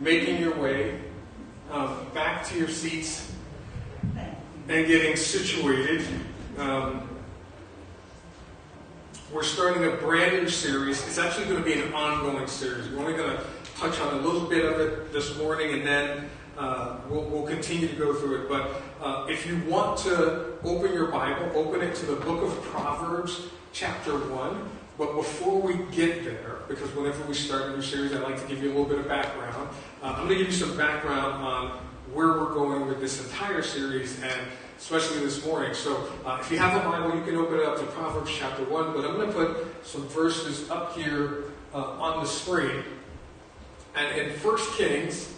making your way back to your seats and getting situated, we're starting a brand new series. It's actually going to be an ongoing series. We're only going to touch on a little bit of it this morning, and then we'll continue to go through it. But if you want to open your Bible, open it to the book of Proverbs, chapter 1. But before we get there, because whenever we start a new series, I like to give you a little bit of background. I'm going to give you some background on where we're going with this entire series, and especially this morning. So if you have a Bible, you can open it up to Proverbs chapter 1. But I'm going to put some verses up here on the screen. And in 1 Kings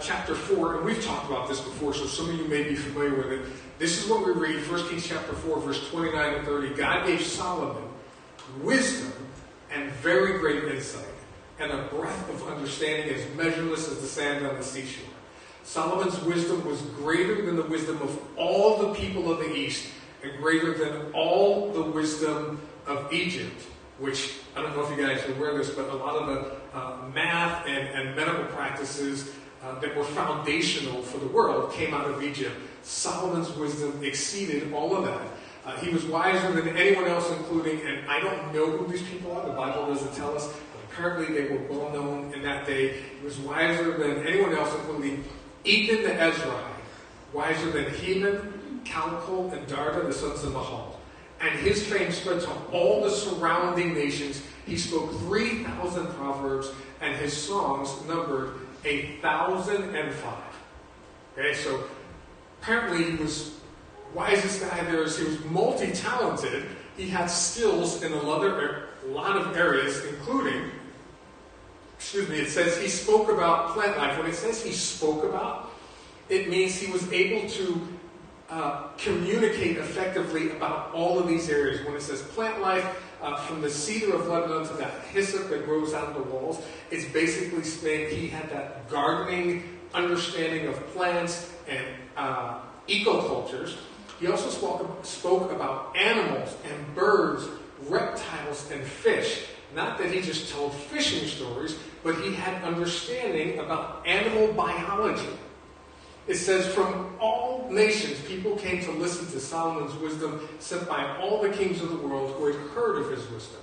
chapter 4, and we've talked about this before, so some of you may be familiar with it. This is what we read, 1 Kings chapter 4, verse 29 and 30. God gave Solomon wisdom and very great insight, and a breadth of understanding as measureless as the sand on the seashore. Solomon's wisdom was greater than the wisdom of all the people of the East, and greater than all the wisdom of Egypt, which, I don't know if you guys are aware of this, but a lot of the math and medical practices that were foundational for the world came out of Egypt. Solomon's wisdom exceeded all of that. He was wiser than anyone else, including, and I don't know who these people are, the Bible doesn't tell us, but apparently they were well known in that day. He was wiser than anyone else, including Ethan the Ezrahite, wiser than Heman, Calcol, and Darda, the sons of Mahal. And his fame spread to all the surrounding nations. He spoke 3,000 proverbs, and his songs numbered 1,005. Okay, so apparently he was wisest guy there is. He was multi-talented. He had skills in a lot of areas, including, it says he spoke about plant life. When it says he spoke about, it means he was able to communicate effectively about all of these areas. When it says plant life, from the cedar of Lebanon to that hyssop that grows out of the walls, it's basically saying he had that gardening understanding of plants and ecocultures. He also spoke about animals and birds, reptiles and fish. Not that he just told fishing stories, but he had understanding about animal biology. It says, from all nations, people came to listen to Solomon's wisdom, sent by all the kings of the world who had heard of his wisdom.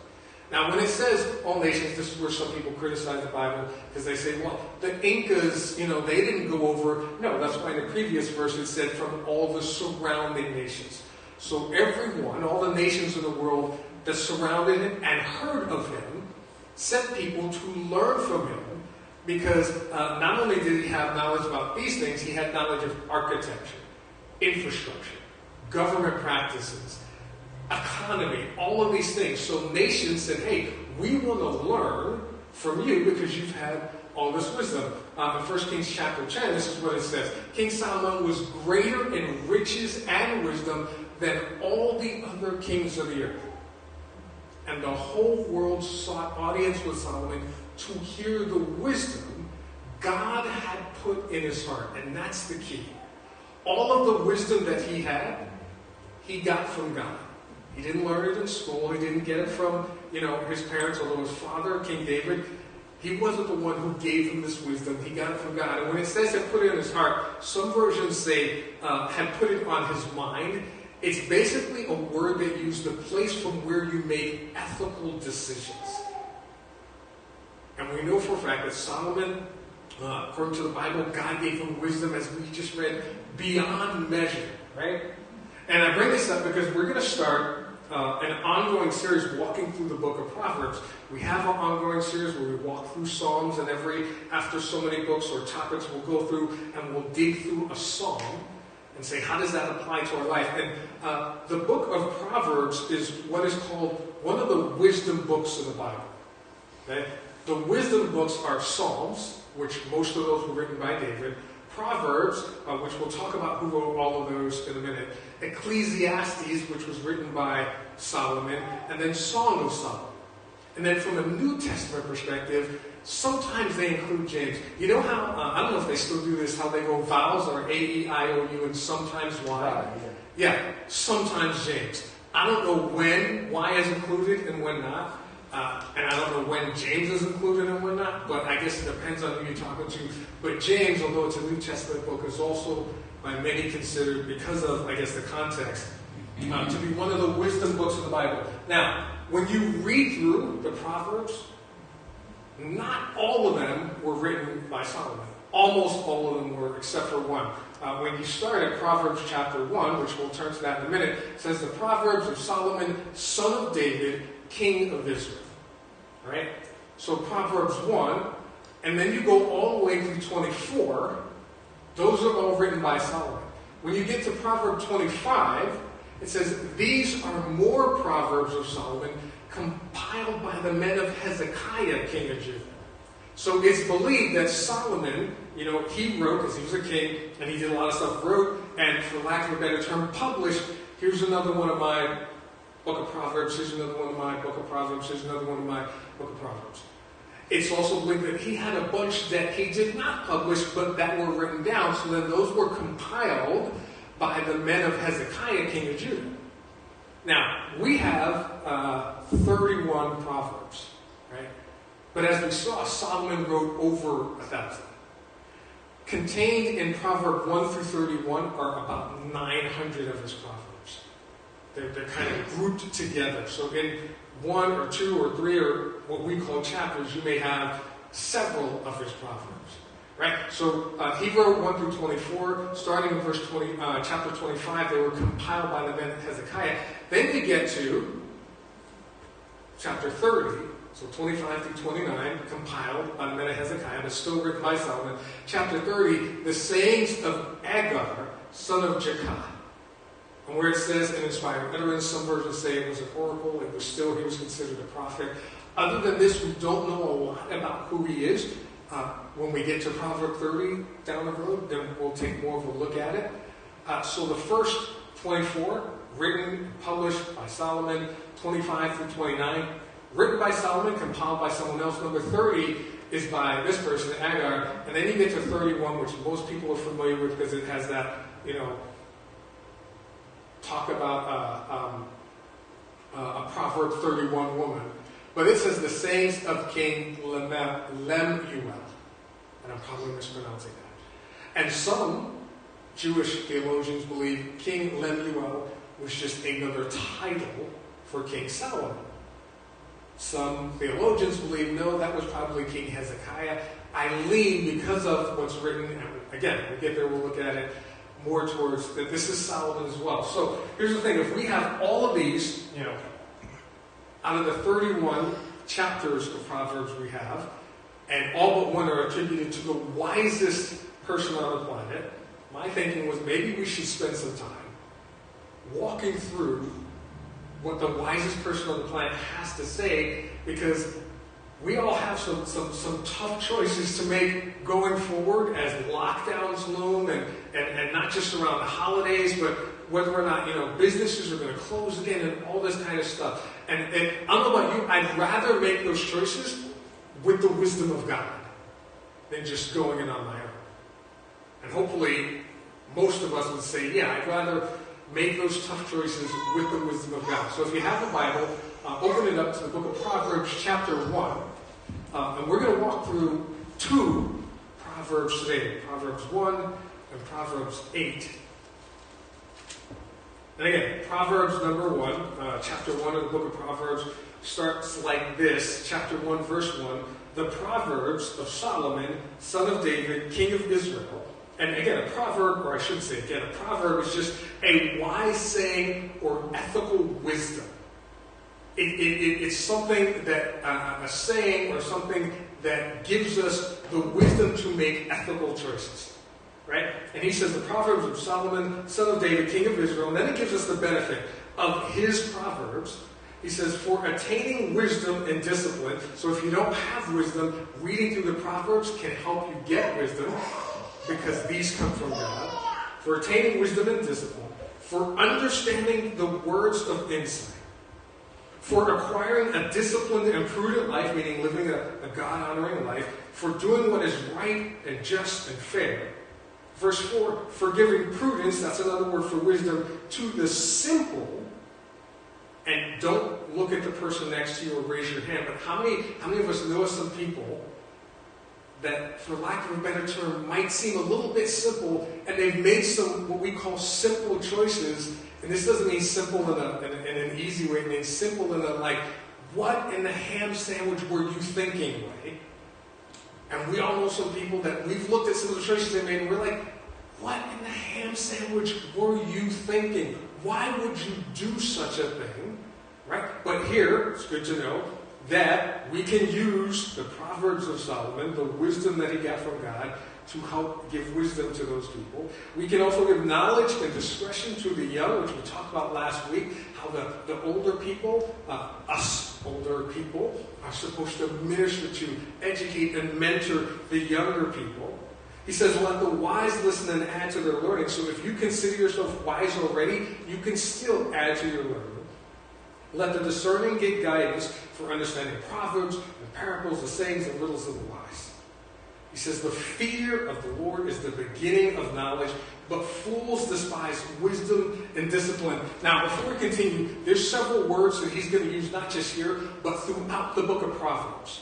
Now, when it says all nations, this is where some people criticize the Bible, because they say, well, the Incas, they didn't go over. No, that's why in the previous verse it said from all the surrounding nations. So everyone, all the nations of the world that surrounded him and heard of him, sent people to learn from him, because not only did he have knowledge about these things, he had knowledge of architecture, infrastructure, government practices, economy, all of these things. So nations said, hey, we want to learn from you because you've had all this wisdom. In 1 Kings chapter 10, this is what it says. King Solomon was greater in riches and wisdom than all the other kings of the earth. And the whole world sought audience with Solomon to hear the wisdom God had put in his heart. And that's the key. All of the wisdom that he had, he got from God. He didn't learn it in school. He didn't get it from, his parents, although his father, King David, he wasn't the one who gave him this wisdom. He got it from God. And when it says it put it in his heart, some versions say had put it on his mind. It's basically a word that used the place from where you make ethical decisions. And we know for a fact that Solomon, according to the Bible, God gave him wisdom, as we just read, beyond measure, right? And I bring this up because we're going to start an ongoing series walking through the book of Proverbs. We have an ongoing series where we walk through Psalms, and after so many books or topics, we'll go through and we'll dig through a psalm and say, how does that apply to our life? And the book of Proverbs is what is called one of the wisdom books of the Bible. Okay? The wisdom books are Psalms, which most of those were written by David. Proverbs, which we'll talk about who wrote all of those in a minute. Ecclesiastes, which was written by Solomon. And then Song of Solomon. And then from a New Testament perspective, sometimes they include James. You know how, I don't know if they still do this, how they go vowels are A-E-I-O-U and sometimes Y? Yeah, sometimes James. I don't know when Y is included and when not. And I don't know when James is included and when not, but I guess it depends on who you're talking to. But James, although it's a New Testament book, is also by many considered, because of, I guess, the context, to be one of the wisdom books of the Bible. Now, when you read through the Proverbs, not all of them were written by Solomon. Almost all of them were, except for one. When you start at Proverbs chapter 1, which we'll turn to that in a minute, it says the Proverbs of Solomon, son of David, king of Israel. Right? So Proverbs 1, and then you go all the way through 24. Those are all written by Solomon. When you get to Proverbs 25, it says, these are more Proverbs of Solomon compiled by the men of Hezekiah, king of Judah. So it's believed that Solomon, he wrote, because he was a king, and he did a lot of stuff, wrote, and for lack of a better term, published, here's another one of my book of Proverbs, here's another one of my book of Proverbs, here's another one of my book of Proverbs. It's also believed that he had a bunch that he did not publish, but that were written down, so then those were compiled by the men of Hezekiah, king of Judah. Now, we have 31 Proverbs, right? But as we saw, Solomon wrote over 1,000. Contained in Proverb 1 through 31 are about 900 of his Proverbs. They're kind of grouped together. So in 1 or 2 or 3 or what we call chapters, you may have several of his Proverbs. Right? So he wrote 1 through 24. Starting in verse 20, chapter 25, they were compiled by the men of Hezekiah. Then we get to chapter 30. So 25 through 29, compiled by the men of Hezekiah, but still written by Solomon. Chapter 30, the sayings of Agar, son of Jakeh. And where it says an inspired utterance, some versions say it was an oracle, he was considered a prophet. Other than this, we don't know a lot about who he is. When we get to Proverb 30 down the road, then we'll take more of a look at it. So the first 24, written, published by Solomon, 25 through 29, written by Solomon, compiled by someone else. Number 30 is by this person, Agar. And then you get to 31, which most people are familiar with because it has that, talk about a Proverb 31 woman. But it says the sayings of King Lemuel. And I'm probably mispronouncing that. And some Jewish theologians believe King Lemuel was just another title for King Solomon. Some theologians believe, no, that was probably King Hezekiah. I lean, because of what's written, and again, when we get there, we'll look at it more towards that this is Solomon as well. So here's the thing, if we have all of these, out of the 31 chapters of Proverbs we have, and all but one are attributed to the wisest person on the planet, my thinking was maybe we should spend some time walking through what the wisest person on the planet has to say, because we all have some tough choices to make going forward as lockdowns loom, and not just around the holidays, but whether or not businesses are going to close again and all this kind of stuff. And I don't know about you, I'd rather make those choices with the wisdom of God than just going in on my own. And hopefully most of us would say, yeah, I'd rather make those tough choices with the wisdom of God. So if you have the Bible, open it up to the book of Proverbs chapter 1. And we're going to walk through 2 Proverbs today. Proverbs 1 and Proverbs 8. And again, Proverbs number 1, chapter 1 of the book of Proverbs starts like this. Chapter 1, verse 1. The Proverbs of Solomon, son of David, king of Israel. And again, a proverb, or I should say again, a proverb is just a wise saying or ethical wisdom. It's something that, a saying or something that gives us the wisdom to make ethical choices. Right? And he says the Proverbs of Solomon, son of David, king of Israel. And then it gives us the benefit of his Proverbs. He says, for attaining wisdom and discipline. So if you don't have wisdom, reading through the Proverbs can help you get wisdom, because these come from God. For attaining wisdom and discipline. For understanding the words of insight. For acquiring a disciplined and prudent life, meaning living a God-honoring life. For doing what is right and just and fair. Verse 4, for giving prudence, that's another word for wisdom, to the simple. And don't look at the person next to you or raise your hand, but how many of us know some people that, for lack of a better term, might seem a little bit simple, and they've made some what we call simple choices. And this doesn't mean simple in an easy way. It means simple in a like, what in the ham sandwich were you thinking way? And we all know some people that we've looked at some of the choices they made, and we're like, what in the ham sandwich were you thinking? Why would you do such a thing? Right? But here, it's good to know that we can use the Proverbs of Solomon, the wisdom that he got from God, to help give wisdom to those people. We can also give knowledge and discretion to the young, which we talked about last week, how the older people, us older people, are supposed to minister to, educate, and mentor the younger people. He says, let the wise listen and add to their learning. So if you consider yourself wise already, you can still add to your learning. Let the discerning get guidance for understanding proverbs, the parables, the sayings, and riddles of the wise. He says, the fear of the Lord is the beginning of knowledge, but fools despise wisdom and discipline. Now, before we continue, there's several words that he's going to use, not just here, but throughout the book of Proverbs.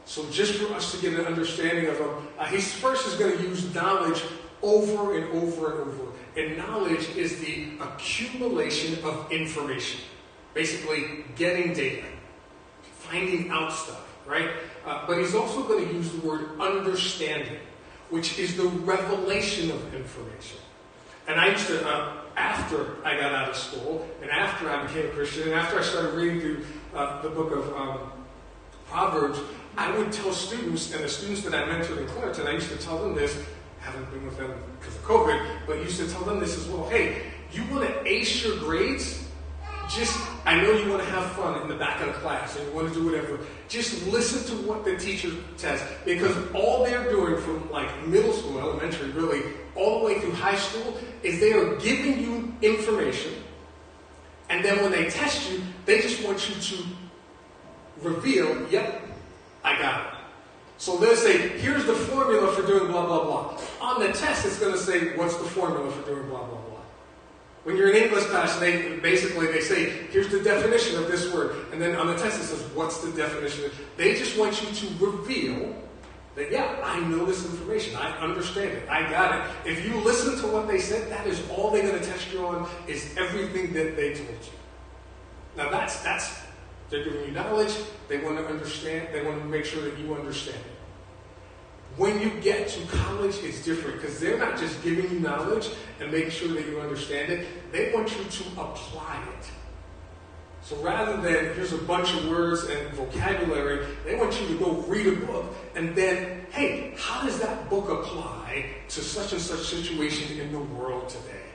So just for us to get an understanding of them, he first is going to use knowledge over and over and over. And knowledge is the accumulation of information. Basically, getting data, finding out stuff, right? But he's also going to use the word understanding, which is the revelation of information. And I used to, after I got out of school, and after I became a Christian, and after I started reading through the book of Proverbs, I would tell students, and the students that I mentored in Clarendon, I used to tell them this, haven't been with them because of COVID, but used to tell them this as well. Hey, you want to ace your grades? I know you want to have fun in the back of the class and you want to do whatever. Just listen to what the teacher says. Because all they're doing from like middle school, elementary, really, all the way through high school, is they are giving you information. And then when they test you, they just want you to reveal, yep, I got it. So they'll say, here's the formula for doing blah, blah, blah. On the test, it's going to say, what's the formula for doing blah, blah, blah. When you're in English class, they say, here's the definition of this word. And then on the test it says, what's the definition? They just want you to reveal that, yeah, I know this information. I understand it. I got it. If you listen to what they said, that is all they're going to test you on, is everything that they told you. Now that's they're giving you knowledge. They want to understand. They want to make sure that you understand it. When you get to college, it's different, because they're not just giving you knowledge and making sure that you understand it. They want you to apply it. So rather than here's a bunch of words and vocabulary, they want you to go read a book and then, hey, how does that book apply to such and such situation in the world today?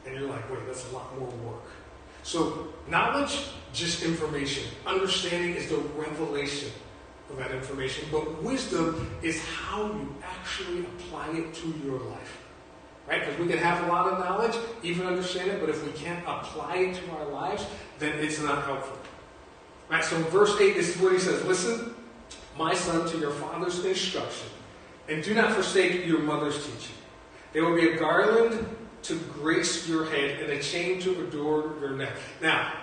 And you're like, wait, that's a lot more work. So knowledge, just information. Understanding is the revelation of that information. But wisdom is how you actually apply it to your life. Right? Because we can have a lot of knowledge, even understand it, but if we can't apply it to our lives, then it's not helpful. Right? So in verse 8, this is what he says. Listen, my son, to your father's instruction, and do not forsake your mother's teaching. There will be a garland to grace your head and a chain to adorn your neck. Now,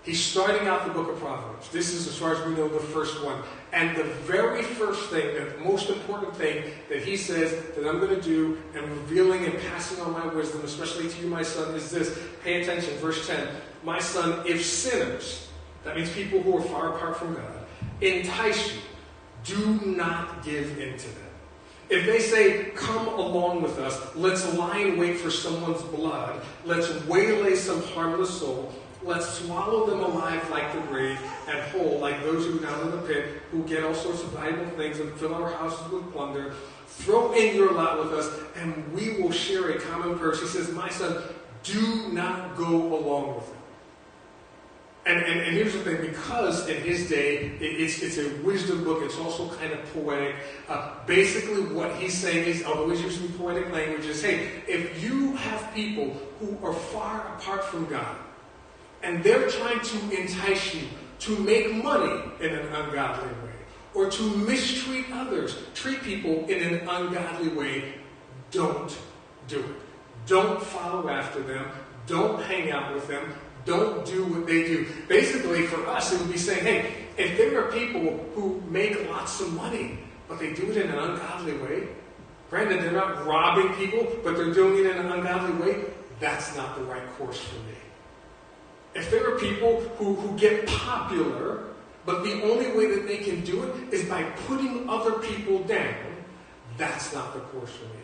he's starting out the book of Proverbs. This is, as far as we know, the first one. And the very first thing, the most important thing that he says that I'm going to do and revealing and passing on my wisdom, especially to you, my son, is this. Pay attention, verse 10. My son, if sinners, that means people who are far apart from God, entice you, do not give in to them. If they say, come along with us, let's lie in wait for someone's blood, let's waylay some harmless soul, let's swallow them alive like the grave, and whole like those who are down in the pit, who get all sorts of valuable things and fill our houses with plunder. Throw in your lot with us, and we will share a common purse. He says, my son, do not go along with them. And here's the thing, because in his day, it's a wisdom book, it's also kind of poetic. Basically what he's saying is, although he's using poetic language, is, hey, if you have people who are far apart from God, and they're trying to entice you to make money in an ungodly way, or to mistreat others, treat people in an ungodly way, don't do it. Don't follow after them. Don't hang out with them. Don't do what they do. Basically, for us, it would be saying, hey, if there are people who make lots of money, but they do it in an ungodly way, granted, they're not robbing people, but they're doing it in an ungodly way, that's not the right course for me. If there are people who get popular, but the only way that they can do it is by putting other people down, that's not the course for me.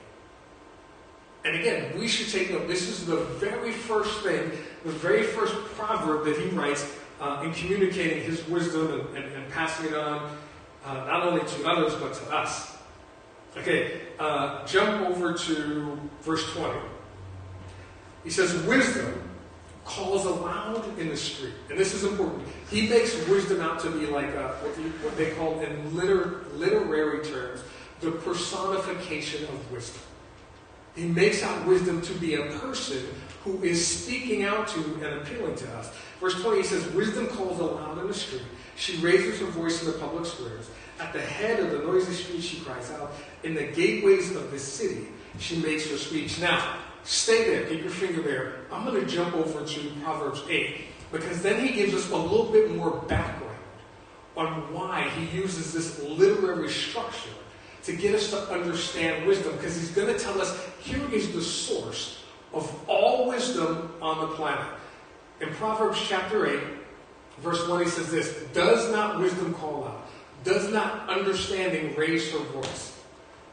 And again, we should take note. This is the very first thing, the very first proverb that he writes in communicating his wisdom and passing it on, not only to others, but to us. Okay, jump over to verse 20. He says, wisdom calls aloud in the street. And this is important. He makes wisdom out to be like what they call in literary terms, the personification of wisdom. He makes out wisdom to be a person who is speaking out to and appealing to us. Verse 20, he says, wisdom calls aloud in the street. She raises her voice in the public squares. At the head of the noisy street she cries out. In the gateways of the city she makes her speech. Now, stay there. Keep your finger there. I'm going to jump over to Proverbs 8. Because then he gives us a little bit more background on why he uses this literary structure to get us to understand wisdom, because he's going to tell us here is the source of all wisdom on the planet. In Proverbs chapter 8, verse 1, he says this, does not wisdom call out? Does not understanding raise her voice?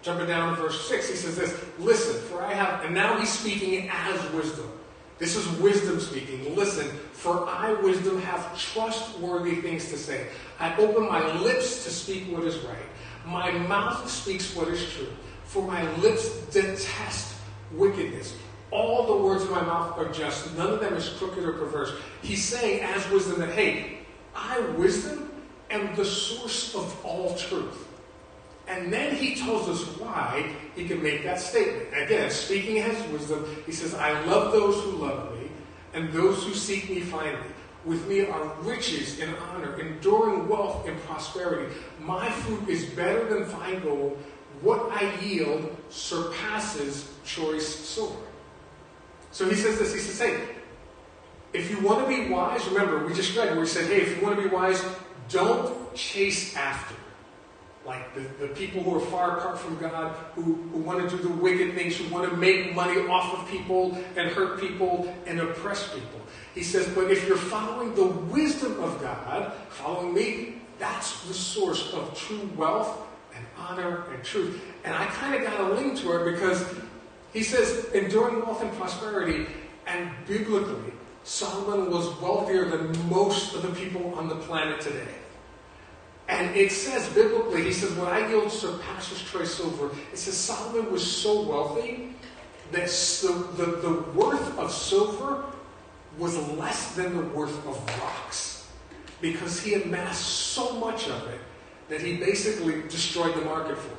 Jumping down to verse 6, he says this, listen, for I have, and now he's speaking as wisdom. This is wisdom speaking. Listen, for I, wisdom, have trustworthy things to say. I open my lips to speak what is right. My mouth speaks what is true, for my lips detest wickedness. All the words of my mouth are just. None of them is crooked or perverse. He's saying as wisdom that, hey, I, wisdom, am the source of all truth. And then he tells us why he can make that statement. Again, speaking as wisdom, he says, I love those who love me, and those who seek me find me. With me are riches and honor, enduring wealth and prosperity. My food is better than fine gold. What I yield surpasses choice silver. So he says this. He says, hey, if you want to be wise, remember, we just read where he said, hey, if you want to be wise, don't chase after. Like the people who are far apart from God, who want to do the wicked things, who want to make money off of people and hurt people and oppress people. He says, but if you're following the wisdom of God, following me, that's the source of true wealth and honor and truth. And I kind of got a link to it because he says, enduring wealth and prosperity, and biblically, Solomon was wealthier than most of the people on the planet today. And it says biblically, he says, what I yield surpasses choice silver. It says Solomon was so wealthy that the worth of silver was less than the worth of rocks, because he amassed so much of it that he basically destroyed the market for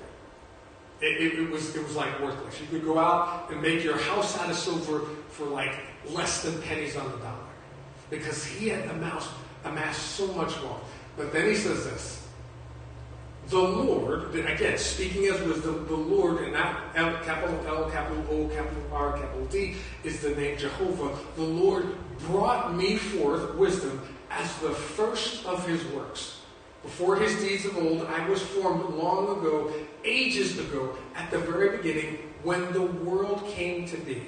it. It was like worthless. You could go out and make your house out of silver for like less than pennies on the dollar, because he had amassed so much wealth. But then he says this, the Lord, again, speaking as wisdom, the Lord, and that capital L, capital O, capital R, capital D, is the name Jehovah. The Lord brought me forth wisdom as the first of his works. Before his deeds of old, I was formed long ago, ages ago, at the very beginning, when the world came to be.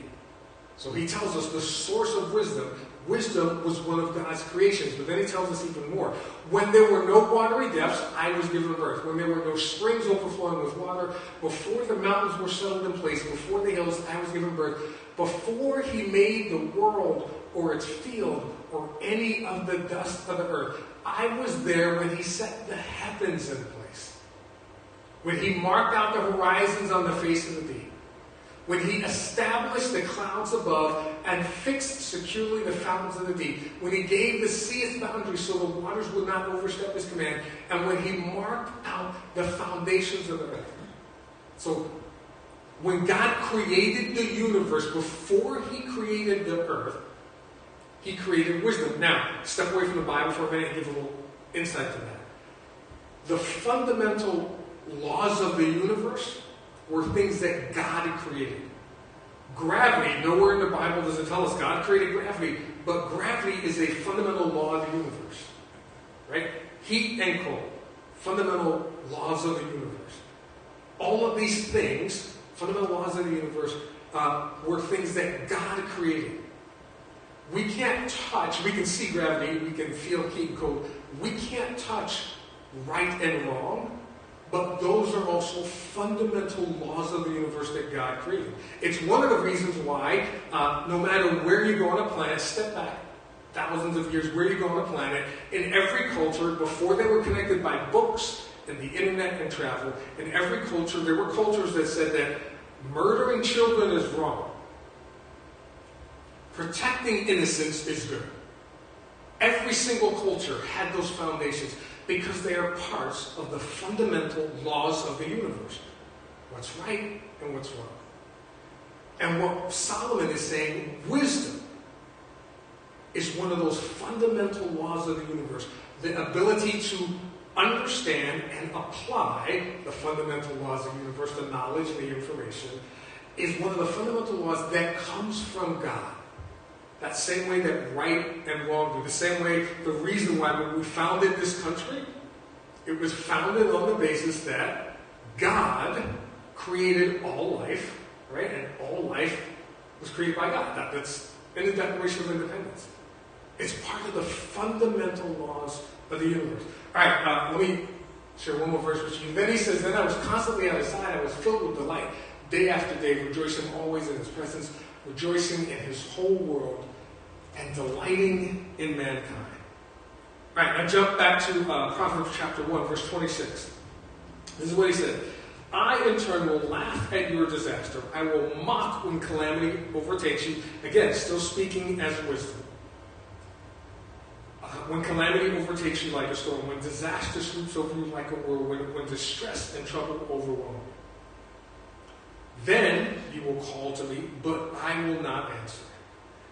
So he tells us the source of wisdom. Wisdom was one of God's creations. But then he tells us even more. When there were no watery depths, I was given birth. When there were no springs overflowing with water, before the mountains were settled in place, before the hills, I was given birth. Before he made the world or its field or any of the dust of the earth, I was there when he set the heavens in place. When he marked out the horizons on the face of the deep. When he established the clouds above and fixed securely the fountains of the deep. When he gave the sea its boundaries so the waters would not overstep his command. And when he marked out the foundations of the earth. So, when God created the universe, before he created the earth, he created wisdom. Now, step away from the Bible for a minute and give a little insight to that. The fundamental laws of the universe were things that God had created. Gravity, nowhere in the Bible does it tell us God created gravity, but gravity is a fundamental law of the universe. Right? Heat and cold, fundamental laws of the universe. All of these things, fundamental laws of the universe, were things that God created. We can't touch, we can see gravity, we can feel heat and cold. We can't touch right and wrong, but those are also fundamental laws of the universe that God created. It's one of the reasons why, no matter where you go on a planet, step back thousands of years, where you go on a planet, in every culture, before they were connected by books and the internet and travel, in every culture, there were cultures that said that murdering children is wrong. Protecting innocence is good. Every single culture had those foundations because they are parts of the fundamental laws of the universe. What's right and what's wrong. And what Solomon is saying, wisdom is one of those fundamental laws of the universe. The ability to understand and apply the fundamental laws of the universe, the knowledge and the information, is one of the fundamental laws that comes from God. That same way that right and wrong do. The same way, the reason why when we founded this country, it was founded on the basis that God created all life, right? And all life was created by God. That's in the Declaration of Independence. It's part of the fundamental laws of the universe. All right, let me share one more verse with you. Then he says, then I was constantly at his side. I was filled with delight, day after day, rejoicing always in his presence, rejoicing in his whole world, and delighting in mankind. All right, now jump back to Proverbs chapter 1, verse 26. This is what he said. I, in turn, will laugh at your disaster. I will mock when calamity overtakes you. Again, still speaking as wisdom. When calamity overtakes you like a storm, when disaster sweeps over you like a whirlwind, when distress and trouble overwhelm you. Then you will call to me, but I will not answer.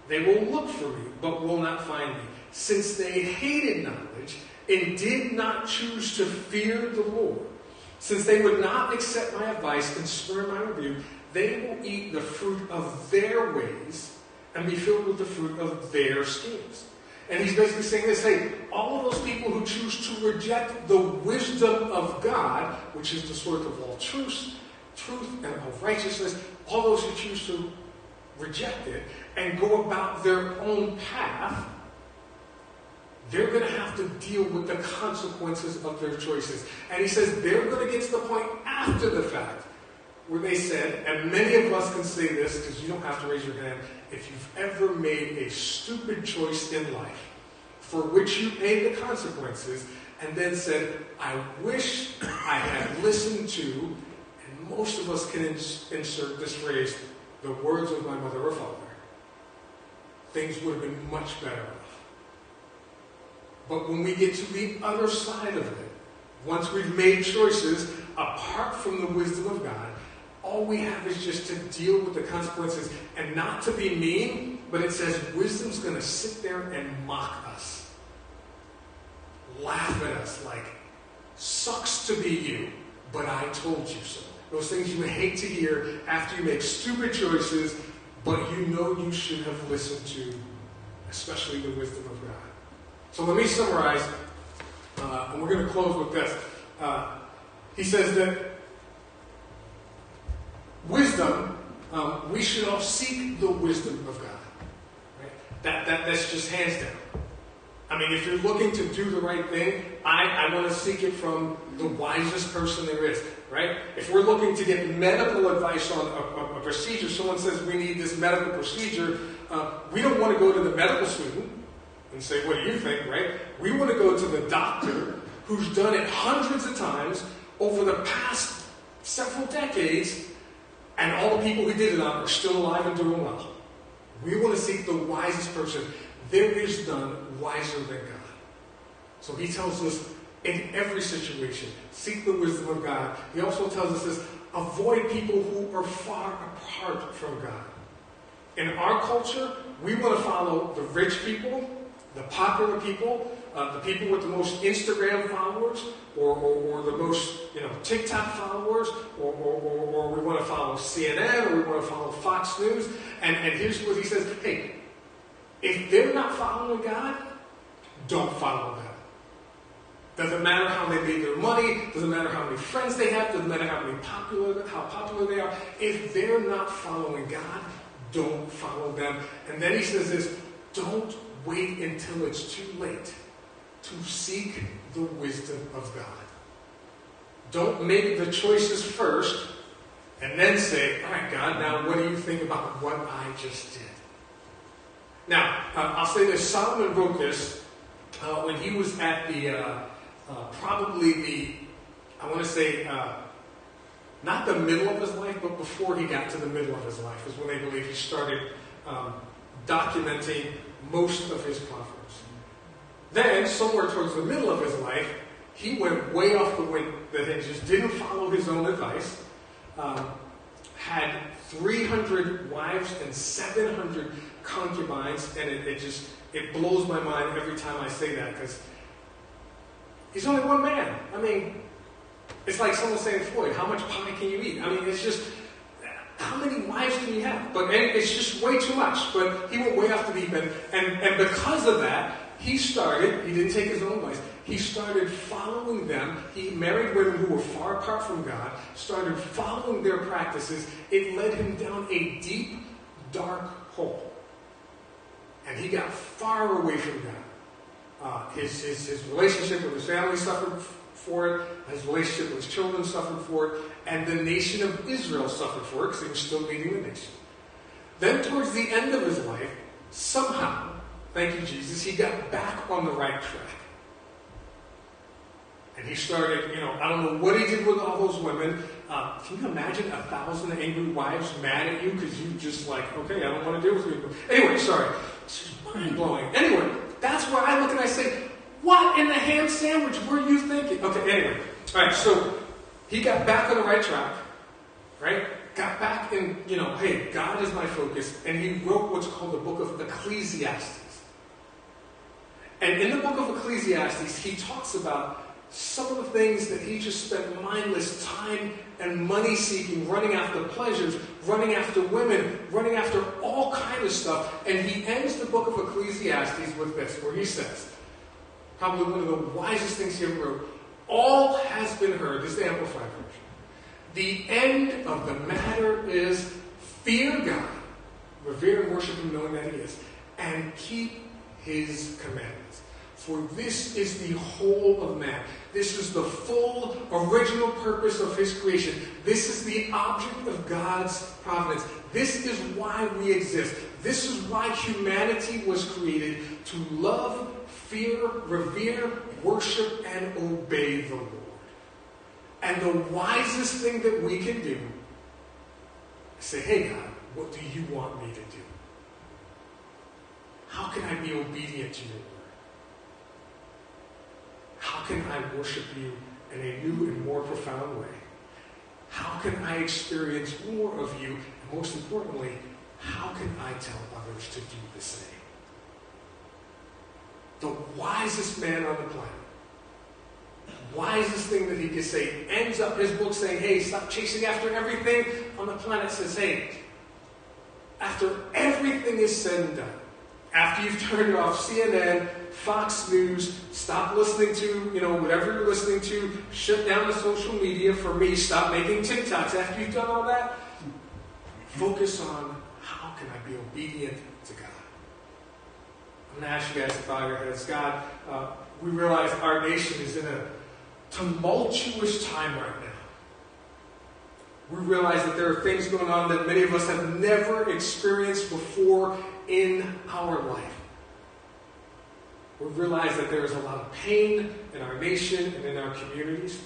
They will look for me, but will not find me. Since they hated knowledge and did not choose to fear the Lord, since they would not accept my advice and spurn my rebuke, they will eat the fruit of their ways and be filled with the fruit of their schemes. And he's basically saying this, hey, all of those people who choose to reject the wisdom of God, which is the source of all truth and of righteousness, all those who choose to reject it and go about their own path, they're going to have to deal with the consequences of their choices. And he says they're going to get to the point after the fact where they said, and many of us can say this because you don't have to raise your hand, if you've ever made a stupid choice in life for which you paid the consequences and then said, I wish I had listened to, and most of us can insert this phrase, the words of my mother or father, things would have been much better off. But when we get to the other side of it, once we've made choices apart from the wisdom of God, all we have is just to deal with the consequences and not to be mean, but it says wisdom's going to sit there and mock us. Laugh at us like, sucks to be you, but I told you so. Those things you hate to hear after you make stupid choices, but you know you should have listened to, especially the wisdom of God. So let me summarize, and we're going to close with this. He says that wisdom, we should all seek the wisdom of God. Right? That's just hands down. I mean, if you're looking to do the right thing, I want to seek it from the wisest person there is. Right? If we're looking to get medical advice on a procedure, someone says we need this medical procedure, we don't want to go to the medical student and say, what do you think, right? We want to go to the doctor who's done it hundreds of times over the past several decades, and all the people who did it on are still alive and doing well. We want to seek the wisest person. There is none wiser than God. So he tells us in every situation, seek the wisdom of God. He also tells us this, avoid people who are far apart from God. In our culture, we want to follow the rich people, the popular people, the people with the most Instagram followers, or the most TikTok followers, or we want to follow CNN, or we want to follow Fox News. And here's what he says: hey, if they're not following God, don't follow them. Doesn't matter how they made their money, doesn't matter how many friends they have, doesn't matter how popular they are. If they're not following God, don't follow them. And then he says this: don't wait until it's too late to seek the wisdom of God. Don't make the choices first and then say, all right, God, now what do you think about what I just did? Now, I'll say this: Solomon wrote this when he was at not the middle of his life, but before he got to the middle of his life, is when they believe he started documenting most of his Proverbs. Then, somewhere towards the middle of his life, he went way off the hinges, didn't follow his own advice, had 300 wives and 700 concubines, and it blows my mind every time I say that, because he's only one man. I mean, it's like someone saying, Floyd, how much pie can you eat? I mean, it's just, how many wives can you have? But it's just way too much. But he went way off the deep end. And because of that, he didn't take his own advice. He started following them. He married women who were far apart from God, started following their practices. It led him down a deep, dark hole. And he got far away from God. His relationship with his family suffered for it. His relationship with his children suffered for it. And the nation of Israel suffered for it because he was still leading the nation. Then towards the end of his life, somehow, thank you, Jesus, he got back on the right track. And he started, I don't know what he did with all those women. Can you imagine 1,000 angry wives mad at you because you just okay, I don't want to deal with you. Anyway, sorry. It's mind-blowing. Anyway, that's where I look and I say, what in the ham sandwich were you thinking? Okay, anyway. All right, so he got back on the right track, right? Got back in, hey, God is my focus. And he wrote what's called the book of Ecclesiastes. And in the book of Ecclesiastes, he talks about some of the things that he just spent mindless time and money seeking, running after pleasures, running after women, running after all kind of stuff. And he ends the book of Ecclesiastes with this, where he says, probably one of the wisest things he ever wrote, all has been heard. This is the Amplified version. The end of the matter is fear God, revere and worship him knowing that he is, and keep his commandments. For this is the whole of man. This is the full original purpose of his creation. This is the object of God's providence. This is why we exist. This is why humanity was created, to love, fear, revere, worship, and obey the Lord. And the wisest thing that we can do is say, hey God, what do you want me to do? How can I be obedient to your word? How can I worship you in a new and more profound way? How can I experience more of you? And most importantly, how can I tell others to do the same? The wisest man on the planet, the wisest thing that he could say, ends up his book saying, hey, stop chasing after everything on the planet. Says, hey, after everything is said and done, after you've turned off CNN, Fox News, stop listening to, whatever you're listening to, shut down the social media. For me, stop making TikToks. After you've done all that, focus on how can I be obedient to God. I'm going to ask you guys to bow your heads. God, we realize our nation is in a tumultuous time right now. We realize that there are things going on that many of us have never experienced before in our life. We realize that there is a lot of pain in our nation and in our communities.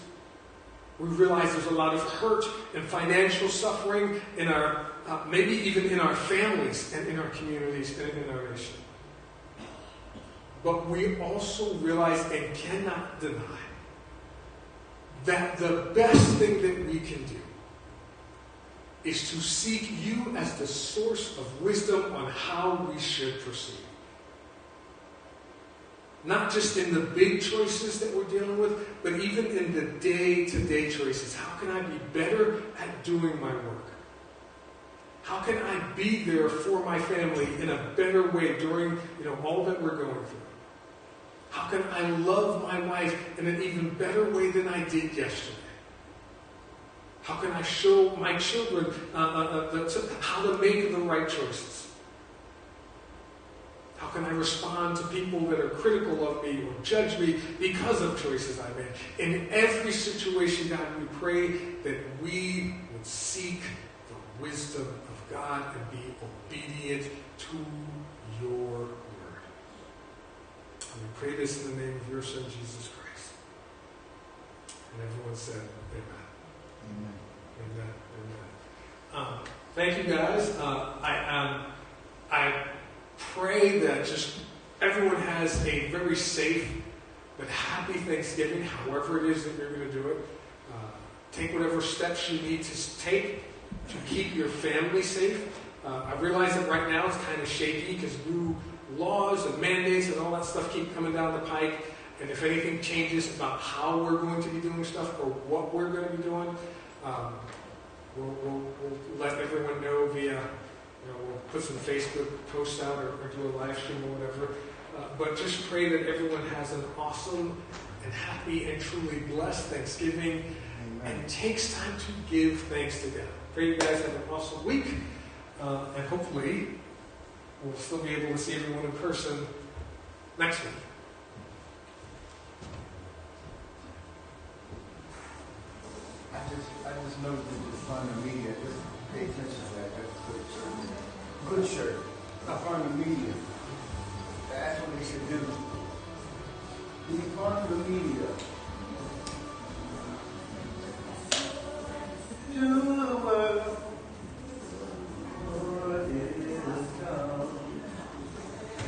We realize there's a lot of hurt and financial suffering in our, maybe even in our families and in our communities and in our nation. But we also realize and cannot deny that the best thing that we can do is to seek you as the source of wisdom on how we should proceed. Not just in the big choices that we're dealing with, but even in the day-to-day choices. How can I be better at doing my work? How can I be there for my family in a better way during all that we're going through? How can I love my wife in an even better way than I did yesterday? How can I show my children how to make the right choices? How can I respond to people that are critical of me or judge me because of choices I made? In every situation, God, we pray that we would seek the wisdom of God and be obedient to your word. And we pray this in the name of your Son, Jesus Christ. And everyone said, amen. Amen. Amen. Amen. Thank you, guys. I pray that just everyone has a very safe but happy Thanksgiving, however it is that you're going to do it. Take whatever steps you need to take to keep your family safe. I realize that right now it's kind of shaky because new laws and mandates and all that stuff keep coming down the pike. And if anything changes about how we're going to be doing stuff or what we're going to be doing, we'll let everyone know via, we'll put some Facebook posts out or do a live stream or whatever. But just pray that everyone has an awesome and happy and truly blessed Thanksgiving. Amen. And takes time to give thanks to God. Pray you guys have an awesome week. And hopefully we'll still be able to see everyone in person next week. I just noticed that the front of the media, just pay attention to that. That's a good shirt. Good shirt. The front of the media. That's what they should do. Be part of the media.